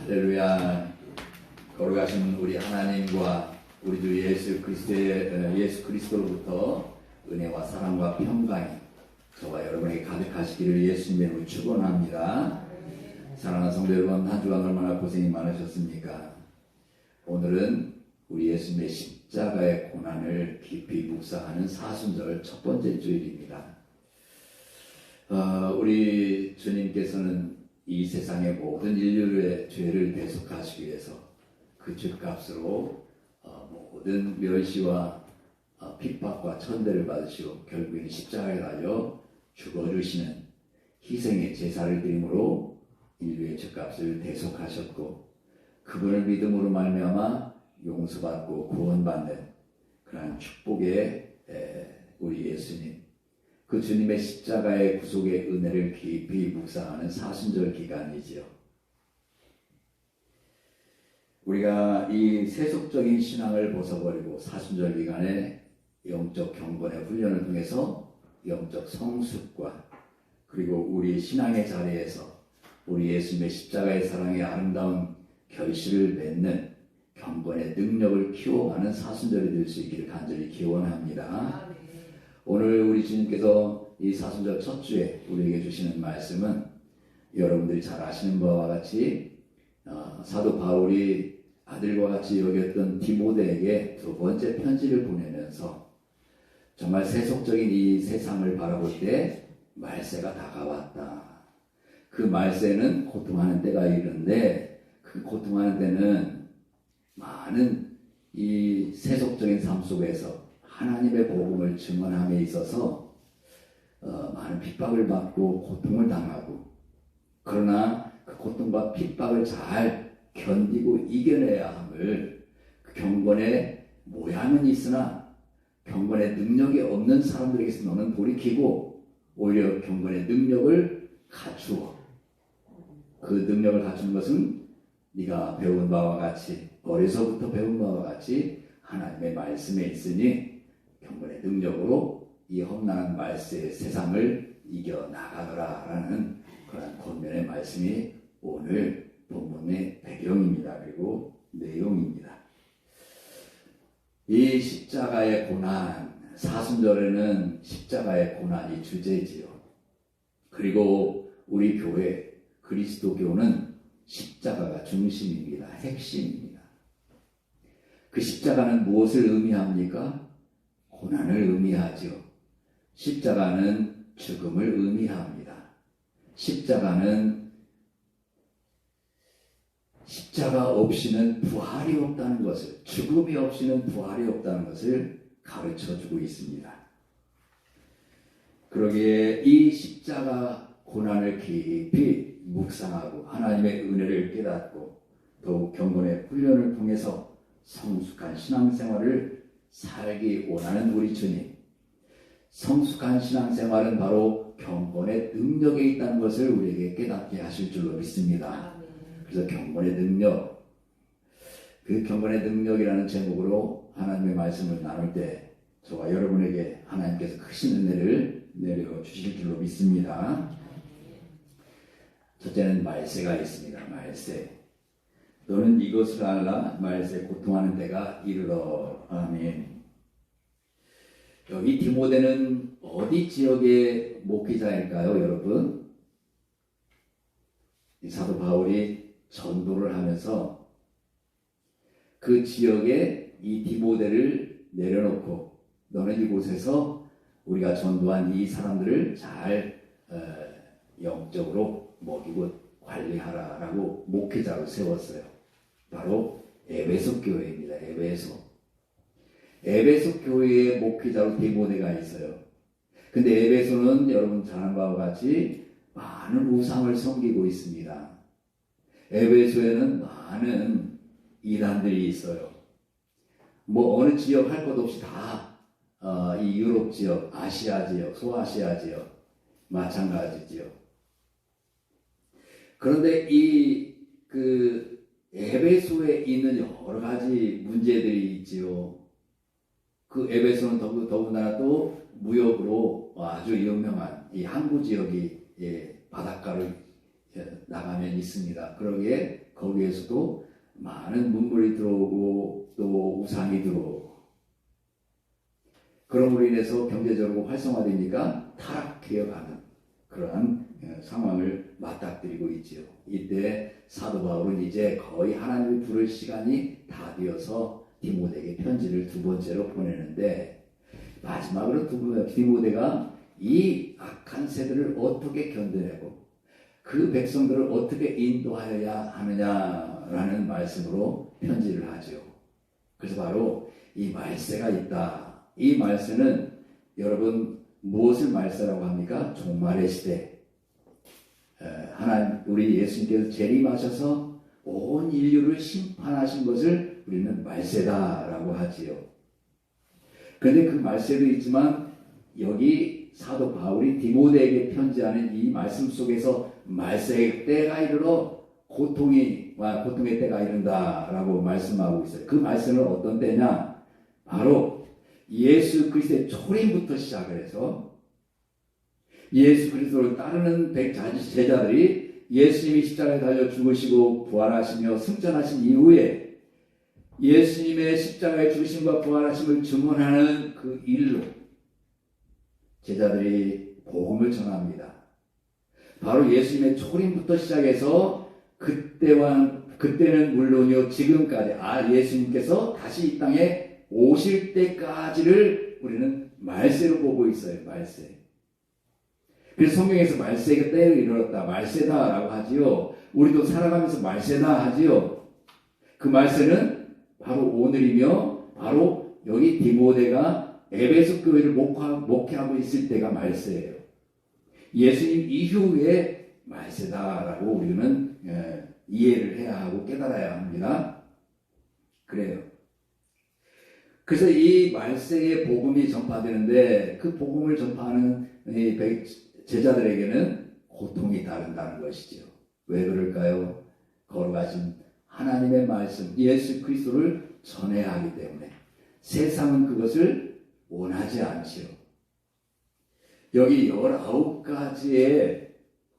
할렐루야. 거룩하신 우리 하나님과 우리 주 예수 그리스도로부터 은혜와 사랑과 평강이 저와 여러분에게 가득하시기를 예수님의 이름으로 축원합니다. 사랑하는 성도 여러분, 한 주간 얼마나 고생이 많으셨습니까? 오늘은 우리 예수님의 십자가의 고난을 깊이 묵상하는 사순절 첫 번째 주일입니다. 우리 주님께서는 이 세상의 모든 인류의 죄를 대속하시기 위해서 그 죄값으로 모든 멸시와 핍박과 천대를 받으시고 결국에는 십자가에 달려 죽어주시는 희생의 제사를 드림으로 인류의 죄값을 대속하셨고, 그분을 믿음으로 말미암아 용서받고 구원받는 그러한 축복의 우리 예수님, 그 주님의 십자가의 구속의 은혜를 깊이 묵상하는 사순절 기간이지요. 우리가 이 세속적인 신앙을 벗어버리고 사순절 기간에 영적 경건의 훈련을 통해서 영적 성숙과 그리고 우리 신앙의 자리에서 우리 예수님의 십자가의 사랑의 아름다운 결실을 맺는 경건의 능력을 키워가는 사순절이 될 수 있기를 간절히 기원합니다. 오늘 우리 주님께서 이 사순절 첫 주에 우리에게 주시는 말씀은 여러분들이 잘 아시는 바와 같이 사도 바울이 아들과 같이 여겼던 디모데에게 두 번째 편지를 보내면서 정말 세속적인 이 세상을 바라볼 때 말세가 다가왔다. 그 말세는 고통하는 때가 이른데, 그 고통하는 때는 많은 이 세속적인 삶 속에서 하나님의 복음을 증언함에 있어서 많은 핍박을 받고 고통을 당하고, 그러나 그 고통과 핍박을 잘 견디고 이겨내야 함을 그 경건의 모양은 있으나 경건의 능력이 없는 사람들에게서 너는 돌이키고 오히려 경건의 능력을 갖추어, 그 능력을 갖추는 것은 네가 배운 바와 같이, 어려서부터 배운 바와 같이 하나님의 말씀에 있으니 경건의 능력으로 이 험난한 말세의 세상을 이겨나가더라 라는 그런 권면의 말씀이 오늘 본문의 배경입니다. 그리고 내용입니다. 이 십자가의 고난, 사순절에는 십자가의 고난이 주제지요. 그리고 우리 교회 그리스도교는 십자가가 중심입니다. 핵심입니다. 그 십자가는 무엇을 의미합니까? 고난을 의미하죠. 십자가는 죽음을 의미합니다. 십자가 없이는 부활이 없다는 것을, 죽음이 없이는 부활이 없다는 것을 가르쳐주고 있습니다. 그러기에 이 십자가 고난을 깊이 묵상하고 하나님의 은혜를 깨닫고 더욱 경건의 훈련을 통해서 성숙한 신앙생활을 살기 원하는 우리 주님, 성숙한 신앙생활은 바로 경건의 능력에 있다는 것을 우리에게 깨닫게 하실 줄로 믿습니다. 그래서 경건의 능력, 그 경건의 능력이라는 제목으로 하나님의 말씀을 나눌 때 저와 여러분에게 하나님께서 크신 은혜를 내려주실 줄로 믿습니다. 첫째는 말세가 있습니다. 말세. 너는 이것을 알라. 말세 고통하는 때가 이르러. 아멘. 여기 디모데는 어디 지역의 목회자일까요, 여러분? 사도 바울이 전도를 하면서 그 지역에 이 디모데를 내려놓고 너는 이곳에서 우리가 전도한 이 사람들을 잘 영적으로 먹이고 관리하라라고 목회자로 세웠어요. 바로 에베소 교회입니다. 에베소 교회의 목회자로 디모데가 있어요. 근데 에베소는 여러분 잘 아는 바와 같이 많은 우상을 섬기고 있습니다. 에베소에는 많은 이단들이 있어요. 어느 지역 할 것 없이 다 이 유럽 지역, 아시아 지역, 소아시아 지역 마찬가지지요. 그런데 그 에베소에 있는 여러 가지 문제들이 있지요. 그 에베소는 더군다나 또 무역으로 아주 유명한 이 항구 지역이 바닷가를 나가면 있습니다. 그러기에 거기에서도 많은 문물이 들어오고 또 우상이 들어오고 그럼으로 인해서 경제적으로 활성화되니까 타락해가는 그러한 상황을 맞닥뜨리고 있지요. 이때 사도 바울은 이제 거의 하나님을 부를 시간이 다 되어서 디모데에게 편지를 두 번째로 보내는데 마지막으로 디모데가 이 악한 세대를 어떻게 견뎌내고 그 백성들을 어떻게 인도하여야 하느냐라는 말씀으로 편지를 하죠. 그래서 바로 이 말세가 있다. 이 말세는 여러분 무엇을 말세라고 합니까? 종말의 시대. 하나님 우리 예수님께서 재림하셔서 온 인류를 심판하신 것을 우리는 말세다라고 하지요. 그런데 그 말세도 있지만 여기 사도 바울이 디모데에게 편지하는 이 말씀 속에서 말세의 때가 이르러 고통의 때가 이른다라고 말씀하고 있어요. 그 말씀은 어떤 때냐? 바로 예수 그리스도의 초림부터 시작을 해서 예수 그리스도를 따르는 제자들이 예수님이 십자가에 달려 죽으시고 부활하시며 승천하신 이후에 예수님의 십자가의 죽으심과 부활하심을 증언하는 그 일로 제자들이 복음을 전합니다. 바로 예수님의 초림부터 시작해서 그때는 물론이요 지금까지 예수님께서 다시 이 땅에 오실 때까지를 우리는 말세로 보고 있어요. 말세. 그래서 성경에서 말세가 때를 이르렀다. 말세다라고 하지요. 우리도 살아가면서 말세다 하지요. 그 말세는 바로 오늘이며 바로 여기 디모데가 에베소 교회를 목회하고 있을 때가 말세예요. 예수님 이후에 말세다라고 우리는 이해를 해야 하고 깨달아야 합니다. 그래요. 그래서 이 말세의 복음이 전파되는데 그 복음을 전파하는 제자들에게는 고통이 따른다는 것이죠. 왜 그럴까요? 거룩하신 하나님의 말씀 예수 그리스도를 전해야 하기 때문에 세상은 그것을 원하지 않지요. 여기 19가지의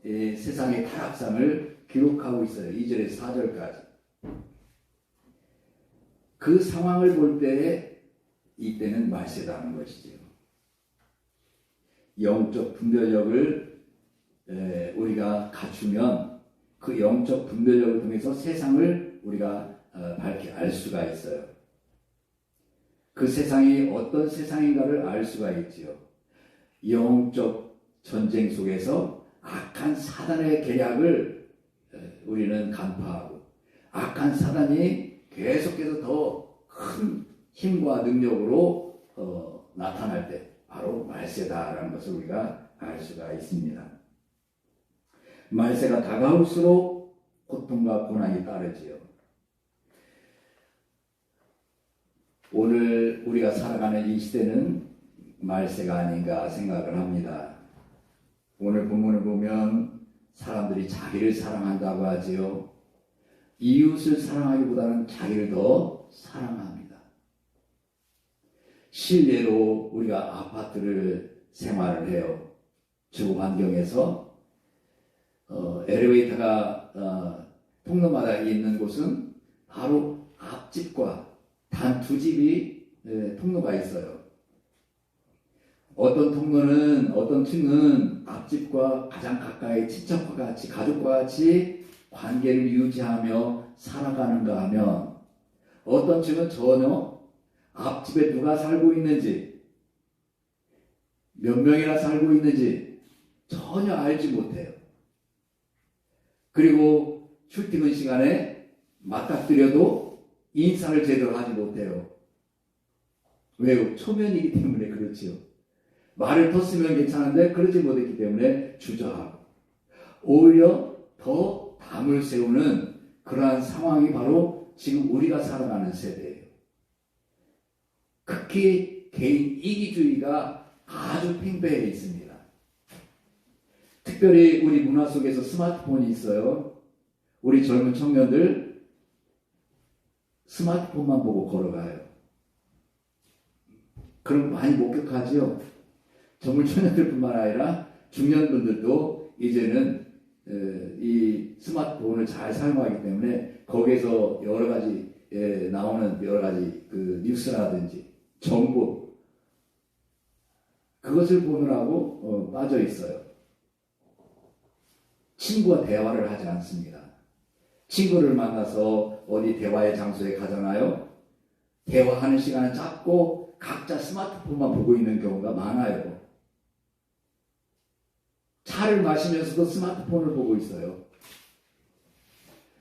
세상의 타락상을 기록하고 있어요. 2절에서 4절까지. 그 상황을 볼 때 이때는 말세다는 것이지요. 영적 분별력을 우리가 갖추면 그 영적 분별력을 통해서 세상을 우리가 밝히 알 수가 있어요. 그 세상이 어떤 세상인가를 알 수가 있지요. 영적 전쟁 속에서 악한 사단의 계략을 우리는 간파하고 악한 사단이 계속해서 더 큰 힘과 능력으로 나타날 때 바로 말세다라는 것을 우리가 알 수가 있습니다. 말세가 다가올수록 고통과 고난이 따르지요. 오늘 우리가 살아가는 이 시대는 말세가 아닌가 생각을 합니다. 오늘 본문을 보면 사람들이 자기를 사랑한다고 하지요. 이웃을 사랑하기보다는 자기를 더 사랑합니다. 실례로 우리가 아파트를 생활을 해요. 주 환경에서 엘리베이터가 통로마다 있는 곳은 바로 앞집과 단 두 집이 통로가 있어요. 어떤 통로는 어떤 층은 앞집과 가장 가까이 친척과 같이 가족과 같이 관계를 유지하며 살아가는가 하면 어떤 층은 전혀 앞집에 누가 살고 있는지 몇 명이나 살고 있는지 전혀 알지 못해요. 그리고 출퇴근 시간에 맞닥뜨려도 인사를 제대로 하지 못해요. 왜요? 초면이기 때문에 그렇지요. 말을 텄으면 괜찮은데 그러지 못했기 때문에 주저하고 오히려 더 담을 세우는 그러한 상황이 바로 지금 우리가 살아가는 세대예요. 특히 개인 이기주의가 아주 팽배해 있습니다. 특별히 우리 문화 속에서 스마트폰이 있어요. 우리 젊은 청년들 스마트폰만 보고 걸어가요. 그런 거 많이 목격하지요. 젊은 청년들뿐만 아니라 중년분들도 이제는 이 스마트폰을 잘 사용하기 때문에 거기에서 여러 가지 나오는 여러 가지 그 뉴스라든지 정보 그것을 보느라고 빠져 있어요. 친구와 대화를 하지 않습니다. 친구를 만나서 어디 대화의 장소에 가잖아요. 대화하는 시간은 짧고 각자 스마트폰만 보고 있는 경우가 많아요. 차를 마시면서도 스마트폰을 보고 있어요.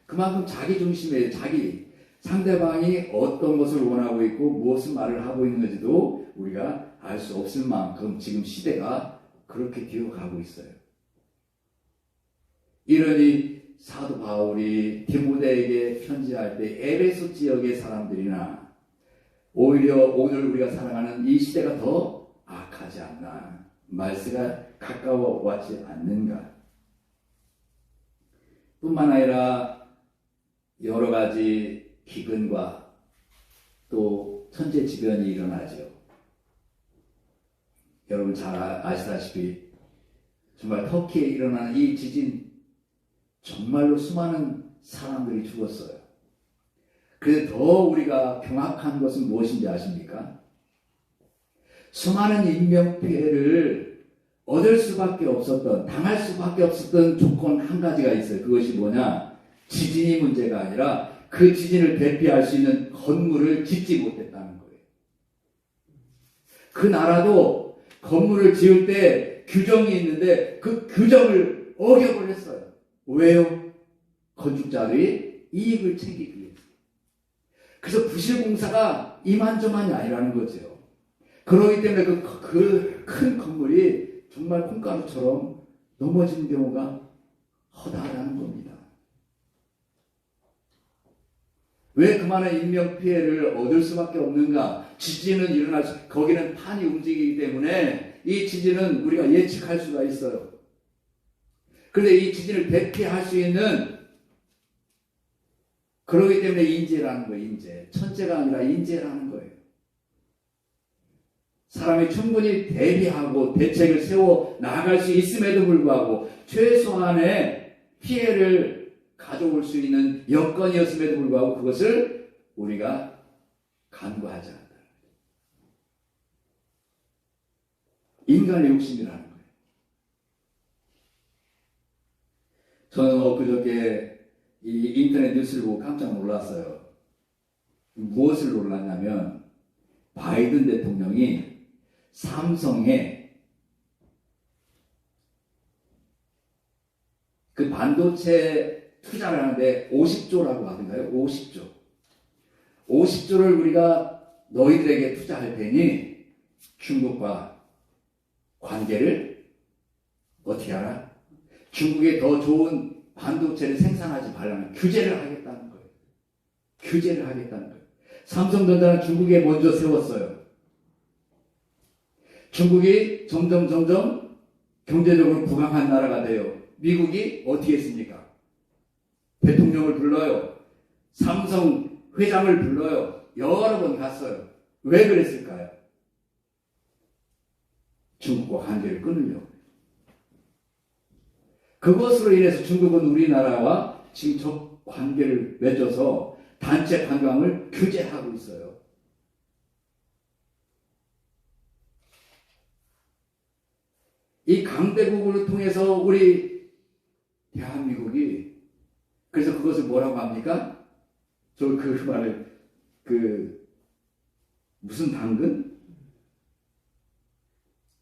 그만큼 자기 중심에 자기 상대방이 어떤 것을 원하고 있고 무엇을 말을 하고 있는지도 우리가 알 수 없을 만큼 지금 시대가 그렇게 뒤어가고 있어요. 이러니 사도 바울이 디모데에게 편지할 때 에베소 지역의 사람들이나 오히려 오늘 우리가 살아가는 이 시대가 더 악하지 않나, 말세가 가까워 왔지 않는가. 뿐만 아니라 여러 가지 기근과 또 천재지변이 일어나죠. 여러분 잘 아시다시피 정말 터키에 일어나는 이 지진 정말로 수많은 사람들이 죽었어요. 그래서 더 우리가 경악한 것은 무엇인지 아십니까? 수많은 인명피해를 얻을 수밖에 없었던, 당할 수밖에 없었던 조건 한 가지가 있어요. 그것이 뭐냐? 지진이 문제가 아니라 그 지진을 대피할 수 있는 건물을 짓지 못했다는 거예요. 그 나라도 건물을 지을 때 규정이 있는데 그 규정을 어겨버렸어요. 왜요? 건축자들이 이익을 챙기기 위해서. 그래서 부실공사가 이만저만이 아니라는 거죠. 그렇기 때문에 그 큰 건물이 정말 콩가루처럼 넘어지는 경우가 허다하다는 겁니다. 왜 그만한 인명피해를 얻을 수밖에 없는가? 지진은 거기는 판이 움직이기 때문에 이 지진은 우리가 예측할 수가 있어요. 그런데 이 지진을 대피할 수 있는, 그러기 때문에 인재라는 거예요. 인재. 천재가 아니라 인재라는 거예요. 사람이 충분히 대비하고 대책을 세워 나갈 수 있음에도 불구하고 최소한의 피해를 가져올 수 있는 여건이었음에도 불구하고 그것을 우리가 간과하지 않는다. 인간의 욕심이라는 거예요. 저는 엊그저께 이 인터넷 뉴스를 보고 깜짝 놀랐어요. 무엇을 놀랐냐면 바이든 대통령이 삼성에 그 반도체 투자를 하는데 50조라고 하던가요? 50조. 50조를 우리가 너희들에게 투자할 테니 중국과 관계를 어떻게 하라? 중국에 더 좋은 반도체를 생산하지 말라는 규제를 하겠다는 거예요. 규제를 하겠다는 거예요. 삼성전자는 중국에 먼저 세웠어요. 중국이 점점 경제적으로 부강한 나라가 돼요. 미국이 어떻게 했습니까? 대통령을 불러요. 삼성 회장을 불러요. 여러 번 갔어요. 왜 그랬을까요? 중국과 관계를 끊으려고. 그것으로 인해서 중국은 우리나라와 지금 적 관계를 맺어서 단체 관광을 규제하고 있어요. 이 강대국을 통해서 우리 대한민국이, 그래서 그것을 뭐라고 합니까? 저 그 말을 무슨 당근?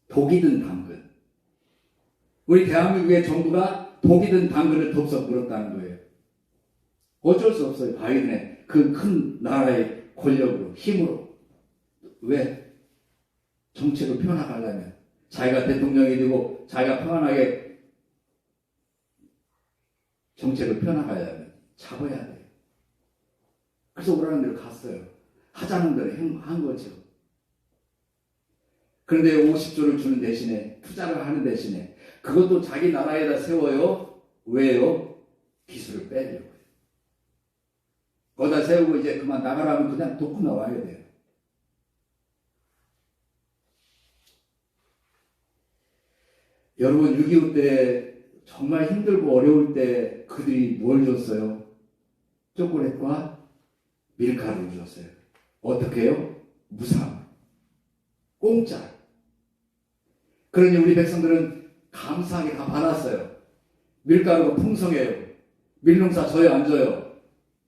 독이 든 당근. 우리 대한민국의 정부가 독이 든 당근을 덥석 물었다는 거예요. 어쩔 수 없어요. 바이든의 그 큰 나라의 권력으로, 힘으로. 왜? 정책을 펴나가려면, 자기가 대통령이 되고 자기가 평안하게 정책을 펴나가려면 잡아야 돼요. 그래서 오라는 대로 갔어요. 하자는 대로 한 거죠. 그런데 50조를 주는 대신에, 투자를 하는 대신에 그것도 자기 나라에다 세워요. 왜요? 기술을 빼려고요. 거기다 세우고 이제 그만 나가라면 그냥 돕고 나와야 돼요. 여러분 6.25 때 정말 힘들고 어려울 때 그들이 뭘 줬어요? 초콜릿과 밀가루를 줬어요. 어떻게 해요? 무상. 공짜. 그러니 우리 백성들은 감사하게 다 받았어요. 밀가루가 풍성해요. 밀농사 져요, 안 져요?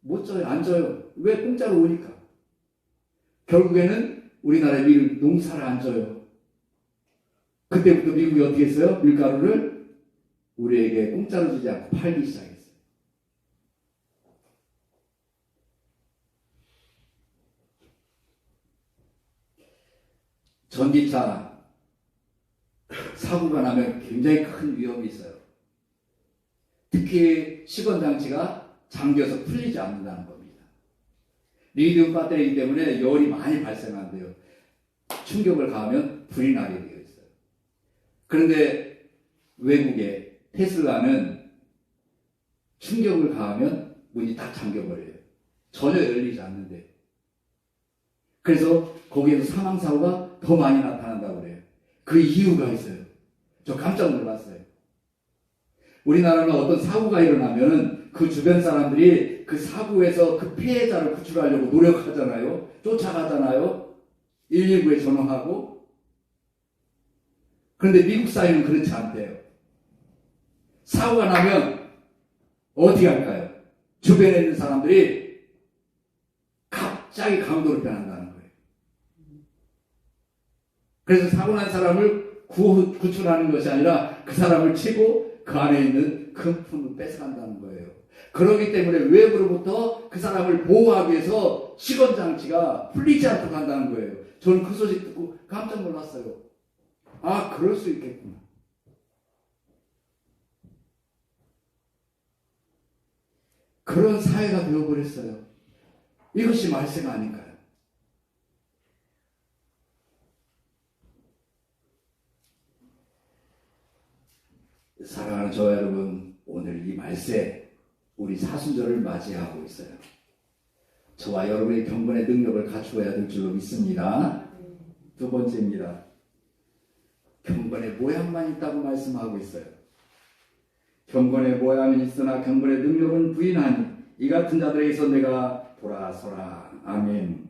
못 져요, 안 져요. 왜? 공짜로 오니까. 결국에는 우리나라에 농사를 안 져요. 그때부터 미국이 어떻게 했어요? 밀가루를 우리에게 공짜로 주지 않고 팔기 시작했어요. 전기차 사고가 나면 굉장히 큰 위험이 있어요. 특히 시건장치가 잠겨서 풀리지 않는다는 겁니다. 리튬 배터리이기 때문에 열이 많이 발생한대요. 충격을 가하면 불이 나게 되어 있어요. 그런데 외국의 테슬라는 충격을 가하면 문이 딱 잠겨버려요. 전혀 열리지 않는데. 그래서 거기에서 사망사고가 더 많이 나타난다고 그래요. 그 이유가 있어요. 저 깜짝 놀랐어요. 우리나라는 어떤 사고가 일어나면은 그 주변 사람들이 그 사고에서 그 피해자를 구출하려고 노력하잖아요. 쫓아가잖아요. 119에 전화하고. 그런데 미국 사회는 그렇지 않대요. 사고가 나면 어떻게 할까요? 주변에 있는 사람들이 갑자기 강도로 변한다는 거예요. 그래서 사고 난 사람을 구출하는 것이 아니라 그 사람을 치고 그 안에 있는 금품을 뺏어간다는 거예요. 그렇기 때문에 외부로부터 그 사람을 보호하기 위해서 시건장치가 풀리지 않고 간다는 거예요. 저는 그 소식 듣고 깜짝 놀랐어요. 아, 그럴 수 있겠구나. 그런 사회가 되어버렸어요. 이것이 말세가 아닌가요? 사랑하는 저와 여러분, 오늘 이 말세 우리 사순절을 맞이하고 있어요. 저와 여러분의 경건의 능력을 갖추어야 될 줄로 믿습니다. 두 번째입니다. 경건의 모양만 있다고 말씀하고 있어요. 경건의 모양은 있으나 경건의 능력은 부인하니 이 같은 자들에게서 내가 돌아서라. 아멘.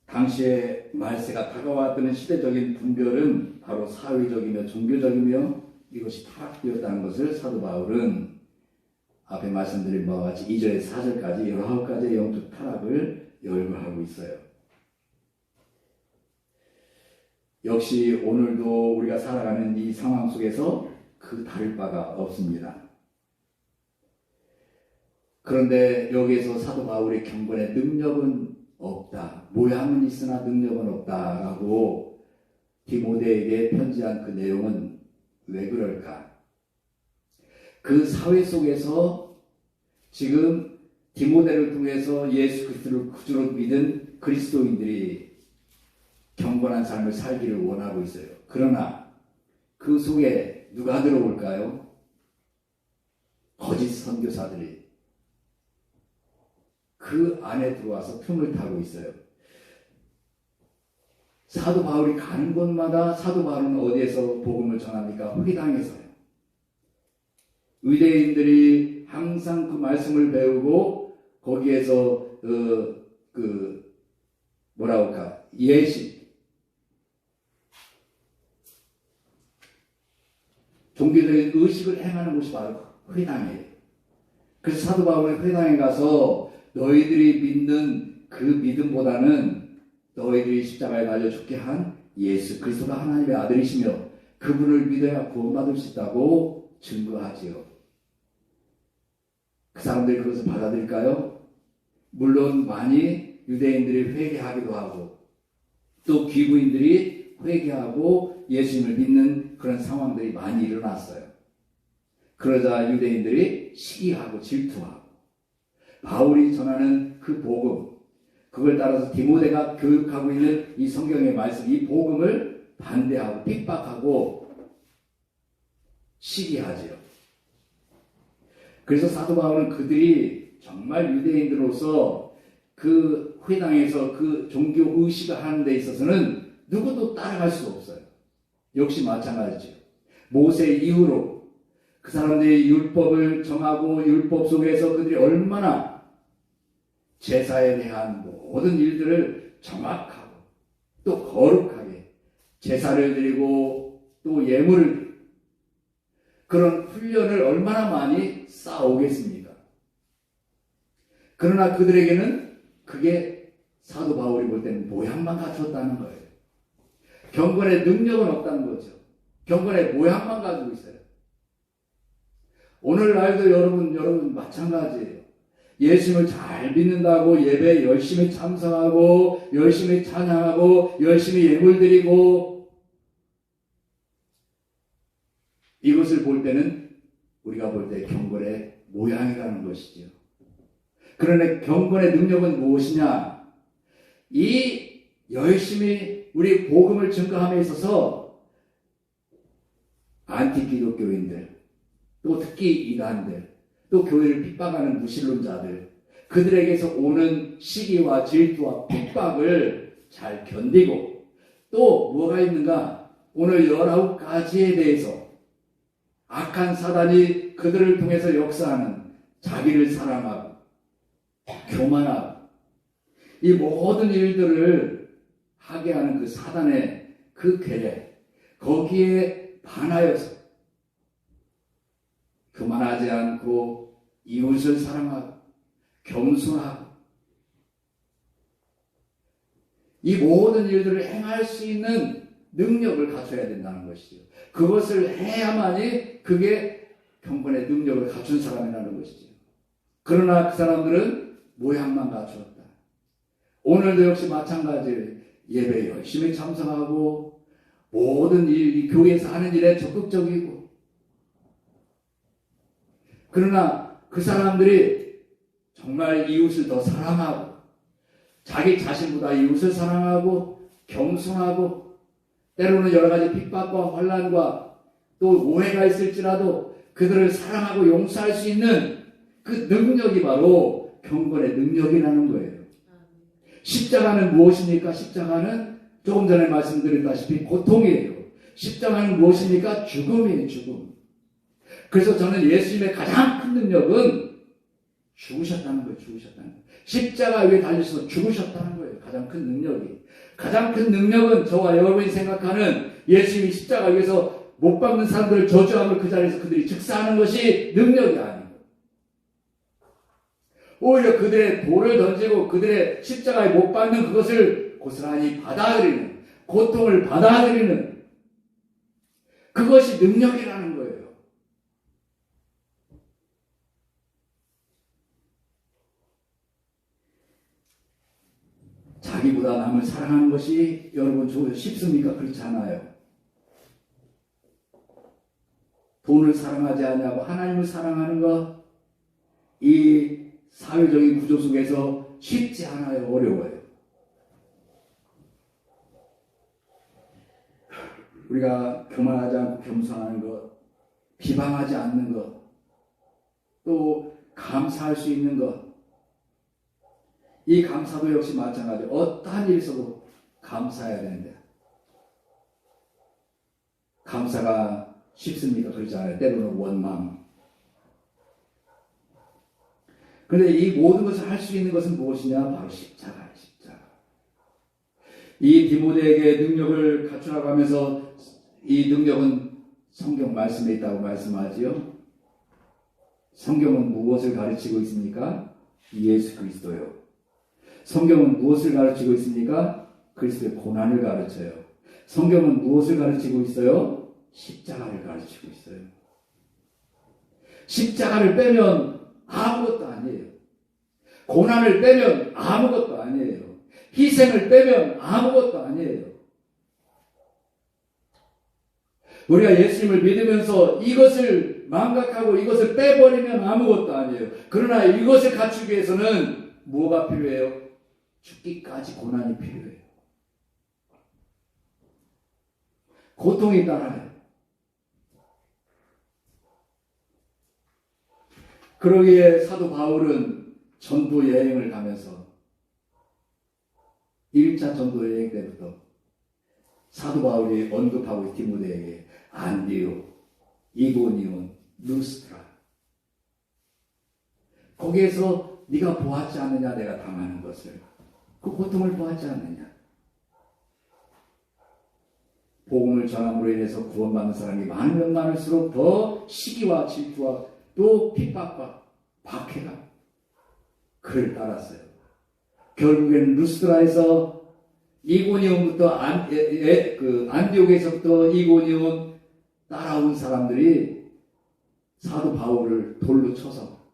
당시에 말세가 다가왔던 시대적인 분별은 바로 사회적이며 종교적이며 이것이 타락되었다는 것을 사도 바울은 앞에 말씀드린 바와 같이 2절에서 4절까지 19가지의 영적 타락을 열거하고 있어요. 역시 오늘도 우리가 살아가는 이 상황 속에서 그 다를 바가 없습니다. 그런데 여기에서 사도 바울의 경건의 능력은 없다. 모양은 있으나 능력은 없다라고 디모데에게 편지한 그 내용은 왜 그럴까? 그 사회 속에서 지금 디모데를 통해서 예수 그리스도를 구주로 믿은 그리스도인들이 경건한 삶을 살기를 원하고 있어요. 그러나 그 속에 누가 들어올까요? 거짓 선교사들이 그 안에 들어와서 틈을 타고 있어요. 사도 바울이 가는 곳마다 사도 바울은 어디에서 복음을 전합니까? 회당에서요. 유대인들이 항상 그 말씀을 배우고 거기에서 뭐라고 할까? 예식, 종교적인 의식을 행하는 곳이 바로 회당이에요. 그래서 사도 바울은 회당에 가서 너희들이 믿는 그 믿음보다는 너희들이 십자가에 달려 죽게 한 예수 그리스도가 하나님의 아들이시며 그분을 믿어야 구원받을 수 있다고 증거하지요. 그 사람들이 그것을 받아들일까요? 물론 많이 유대인들이 회개하기도 하고 또 귀부인들이 회개하고 예수님을 믿는 그런 상황들이 많이 일어났어요. 그러자 유대인들이 시기하고 질투하고 바울이 전하는 그 복음, 그걸 따라서 디모데가 교육하고 있는 이 성경의 말씀, 이 복음을 반대하고 핍박하고 시기하지요. 그래서 사도 바울은 그들이 정말 유대인들로서 그 회당에서 그 종교 의식을 하는 데 있어서는 누구도 따라갈 수 없어요. 역시 마찬가지죠. 모세 이후로 그 사람들이 율법을 정하고 율법 속에서 그들이 얼마나 제사에 대한 모든 일들을 정확하고 또 거룩하게 제사를 드리고 또 예물을 드리고 그런 훈련을 얼마나 많이 쌓아오겠습니까? 그러나 그들에게는 그게 사도 바울이 볼 때는 모양만 갖췄다는 거예요. 경건의 능력은 없다는 거죠. 경건의 모양만 가지고 있어요. 오늘날도 여러분 마찬가지예요. 예수님을 잘 믿는다고 예배에 열심히 참석하고 열심히 찬양하고 열심히 예물 드리고 이것을 볼 때는 우리가 볼 때 경건의 모양이라는 것이죠. 그러나 경건의 능력은 무엇이냐? 이 열심히 우리 복음을 증거함에 있어서 안티기독교인들 또 특히 이단들 또 교회를 핍박하는 무신론자들 그들에게서 오는 시기와 질투와 핍박을 잘 견디고 또 뭐가 있는가? 오늘 19가지에 대해서 악한 사단이 그들을 통해서 역사하는 자기를 사랑하고 교만하고 이 모든 일들을 하게 하는 그 사단의 그 계략 거기에 반하여서 교만하지 않고 이웃을 사랑하고 겸손하고 이 모든 일들을 행할 수 있는 능력을 갖춰야 된다는 것이죠. 그것을 해야만이 그게 경건의 능력을 갖춘 사람이라는 것이죠. 그러나 그 사람들은 모양만 갖추었다. 오늘도 역시 마찬가지예요. 예배에 열심히 참석하고 모든 일, 교회에서 하는 일에 적극적이고 그러나 그 사람들이 정말 이웃을 더 사랑하고 자기 자신보다 이웃을 사랑하고 겸손하고 때로는 여러 가지 핍박과 환난과 또 오해가 있을지라도 그들을 사랑하고 용서할 수 있는 그 능력이 바로 경건의 능력이라는 거예요. 십자가는 무엇입니까? 십자가는 조금 전에 말씀드렸다시피 고통이에요. 십자가는 무엇입니까? 죽음이에요. 죽음. 그래서 저는 예수님의 가장 큰 능력은 죽으셨다는 거예요. 죽으셨다는 거예요. 십자가 위에 달리셔서 죽으셨다는 거예요. 가장 큰 능력이. 가장 큰 능력은 저와 여러분이 생각하는 예수님이 십자가 위에서 못 박는 사람들을 저주함을 그 자리에서 그들이 즉사하는 것이 능력이 아니고 오히려 그들의 돌을 던지고 그들의 십자가에 못 박는 그것을 고스란히 받아들이는 고통을 받아들이는 그것이 능력이라는 거예요. 자기보다 남을 사랑하는 것이 여러분 쉽습니까? 그렇지 않아요. 돈을 사랑하지 않냐고 하나님을 사랑하는 것, 이 사회적인 구조 속에서 쉽지 않아요. 어려워요. 우리가 교만하지 않고 겸손하는 것, 비방하지 않는 것, 또 감사할 수 있는 것, 이 감사도 역시 마찬가지로 어떠한 일이 있어도 감사해야 되는데 감사가 쉽습니까? 그렇지 않아요. 때로는 원망. 그런데 이 모든 것을 할 수 있는 것은 무엇이냐? 바로 십자가예요. 십자가. 이 디모데에게 능력을 갖추라고 하면서 이 능력은 성경 말씀에 있다고 말씀하지요. 성경은 무엇을 가르치고 있습니까? 예수 그리스도요. 성경은 무엇을 가르치고 있습니까? 그리스도의 고난을 가르쳐요. 성경은 무엇을 가르치고 있어요? 십자가를 가르치고 있어요. 십자가를 빼면 아무것도 아니에요. 고난을 빼면 아무것도 아니에요. 희생을 빼면 아무것도 아니에요. 우리가 예수님을 믿으면서 이것을 망각하고 이것을 빼버리면 아무것도 아니에요. 그러나 이것을 갖추기 위해서는 뭐가 필요해요? 죽기까지 고난이 필요해요. 고통이 따라요. 그러기에 사도 바울은 전도 여행을 가면서 1차 전도 여행 때부터 사도 바울이 언급하고 디모데에게 안디옥, 이고니온, 루스트라. 거기에서 네가 보았지 않느냐 내가 당하는 것을. 그 고통을 보았지 않느냐. 복음을 전함으로 인해서 구원받는 사람이 많으면 많을수록 더 시기와 질투와 또 핍박과 박해가 그를 따랐어요. 결국에는 루스드라에서 이고니온부터 안디옥에서부터 이고니온 따라온 사람들이 사도 바울을 돌로 쳐서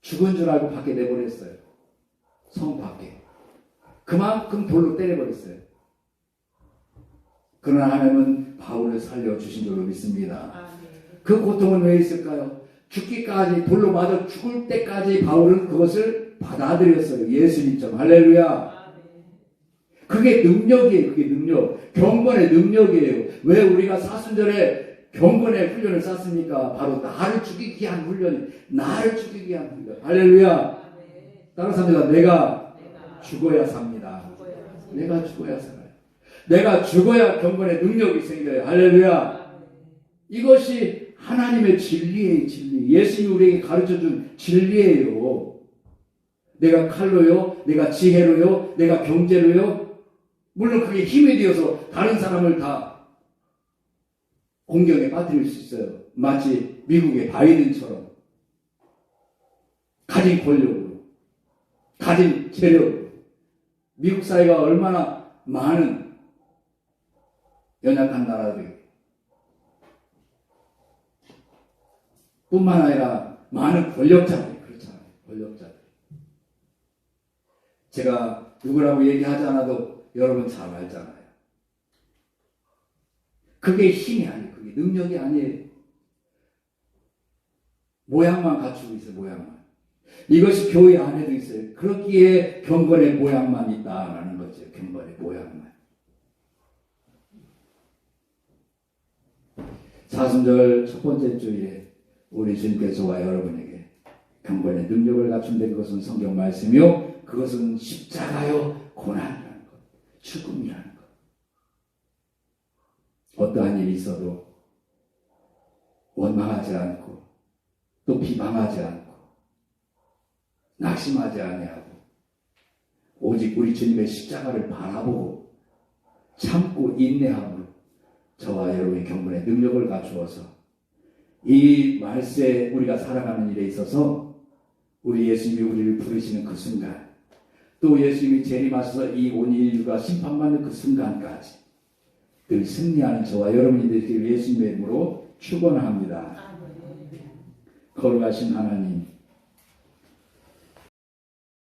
죽은 줄 알고 밖에 내버렸어요. 성 밖에. 그만큼 돌로 때려버렸어요. 그러나 하나님은 바울을 살려주신 줄로 믿습니다. 그 고통은 왜 있을까요? 죽기까지 돌로 맞아 죽을 때까지 바울은 그것을 받아들였어요. 예수님처럼. 할렐루야. 그게 능력이에요. 그게 능력. 경건의 능력이에요. 왜 우리가 사순절에 경건의 훈련을 쌓습니까? 바로 나를 죽이기 위한 훈련이. 나를 죽이기 위한 훈련. 할렐루야. 다른 사람들과 내가 죽어야 삽니다. 내가 죽어야 살아요. 내가 죽어야 경건의 능력이 생겨요. 할렐루야. 이것이 하나님의 진리예요. 진리. 예수님이 우리에게 가르쳐준 진리예요. 내가 칼로요, 내가 지혜로요, 내가 경제로요. 물론 그게 힘이 되어서 다른 사람을 다 공경에 빠뜨릴 수 있어요. 마치 미국의 바이든처럼 가진 권력으로, 가진 재력으로. 미국 사회가 얼마나 많은 연약한 나라들이 뿐만 아니라 많은 권력자들이 그렇잖아요. 권력자들. 제가 누구라고 얘기하지 않아도 여러분 잘 알잖아요. 그게 힘이 아니에요. 그게 능력이 아니에요. 모양만 갖추고 있어요. 모양만. 이것이 교회 안에도 있어요. 그렇기에 경건의 모양만 있다라는 거죠. 경건의 모양만. 사순절 첫 번째 주일에 우리 주님께서 저와 여러분에게 경건의 능력을 갖춘데 그것은 성경 말씀이요. 그것은 십자가요. 고난이라는 것. 죽음이라는 것. 어떠한 일이 있어도 원망하지 않고 또 비방하지 않고 낙심하지 아니하고 오직 우리 주님의 십자가를 바라보고 참고 인내함으로 저와 여러분의 경건의 능력을 갖추어서 이 말세에 우리가 살아가는 일에 있어서 우리 예수님이 우리를 부르시는 그 순간 또 예수님이 재림하셔서 이 온 인류가 심판받는 그 순간까지 늘 승리하는 저와 여러분이 되시길 예수님의 이름으로 축원합니다. 거룩하신 하나님,